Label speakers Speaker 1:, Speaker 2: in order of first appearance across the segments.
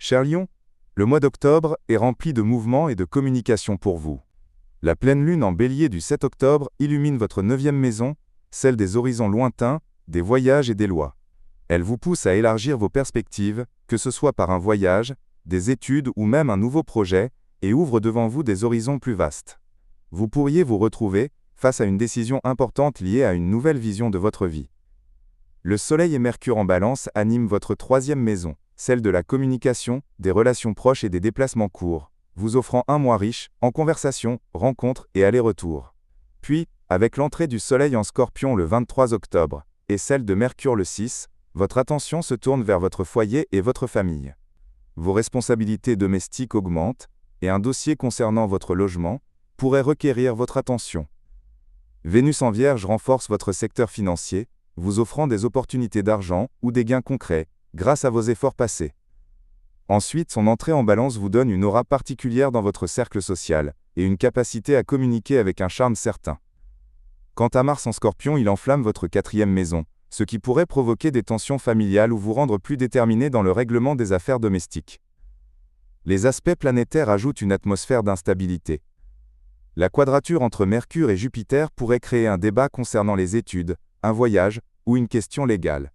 Speaker 1: Cher Lion, le mois d'octobre est rempli de mouvements et de communication pour vous. La pleine lune en bélier du 7 octobre illumine votre 9e maison, celle des horizons lointains, des voyages et des lois. Elle vous pousse à élargir vos perspectives, que ce soit par un voyage, des études ou même un nouveau projet, et ouvre devant vous des horizons plus vastes. Vous pourriez vous retrouver face à une décision importante liée à une nouvelle vision de votre vie. Le Soleil et Mercure en Balance animent votre 3e maison, celle de la communication, des relations proches et des déplacements courts, vous offrant un mois riche en conversations, rencontres et allers-retours. Puis, avec l'entrée du Soleil en Scorpion le 23 octobre, et celle de Mercure le 6, votre attention se tourne vers votre foyer et votre famille. Vos responsabilités domestiques augmentent, et un dossier concernant votre logement pourrait requérir votre attention. Vénus en Vierge renforce votre secteur financier, vous offrant des opportunités d'argent ou des gains concrets, grâce à vos efforts passés. Ensuite, son entrée en Balance vous donne une aura particulière dans votre cercle social, et une capacité à communiquer avec un charme certain. Quant à Mars en Scorpion, il enflamme votre 4e maison, ce qui pourrait provoquer des tensions familiales ou vous rendre plus déterminé dans le règlement des affaires domestiques. Les aspects planétaires ajoutent une atmosphère d'instabilité. La quadrature entre Mercure et Jupiter pourrait créer un débat concernant les études, un voyage, ou une question légale.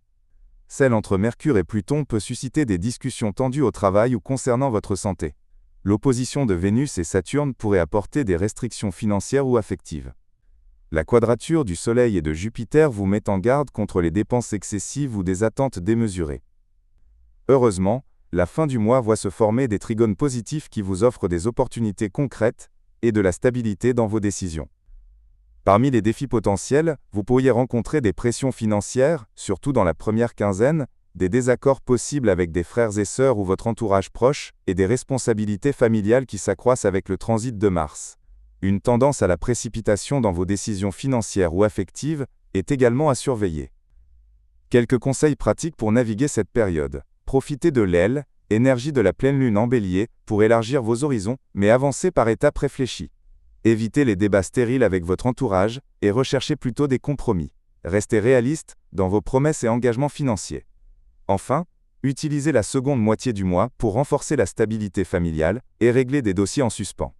Speaker 1: Celle entre Mercure et Pluton peut susciter des discussions tendues au travail ou concernant votre santé. L'opposition de Vénus et Saturne pourrait apporter des restrictions financières ou affectives. La quadrature du Soleil et de Jupiter vous met en garde contre les dépenses excessives ou des attentes démesurées. Heureusement, la fin du mois voit se former des trigones positifs qui vous offrent des opportunités concrètes et de la stabilité dans vos décisions. Parmi les défis potentiels, vous pourriez rencontrer des pressions financières, surtout dans la première quinzaine, des désaccords possibles avec des frères et sœurs ou votre entourage proche, et des responsabilités familiales qui s'accroissent avec le transit de Mars. Une tendance à la précipitation dans vos décisions financières ou affectives est également à surveiller. Quelques conseils pratiques pour naviguer cette période. Profitez de l'aile, énergie de la pleine lune en Bélier, pour élargir vos horizons, mais avancez par étapes réfléchies. Évitez les débats stériles avec votre entourage, et recherchez plutôt des compromis. Restez réaliste dans vos promesses et engagements financiers. Enfin, utilisez la seconde moitié du mois pour renforcer la stabilité familiale et régler des dossiers en suspens.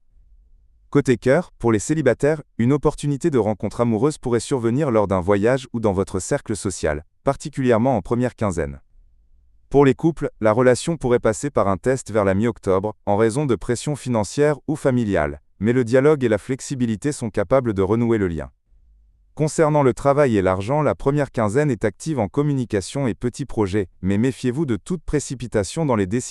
Speaker 1: Côté cœur, pour les célibataires, une opportunité de rencontre amoureuse pourrait survenir lors d'un voyage ou dans votre cercle social, particulièrement en première quinzaine. Pour les couples, la relation pourrait passer par un test vers la mi-octobre, en raison de pressions financières ou familiales, mais le dialogue et la flexibilité sont capables de renouer le lien. Concernant le travail et l'argent, la première quinzaine est active en communication et petits projets, mais méfiez-vous de toute précipitation dans les décisions.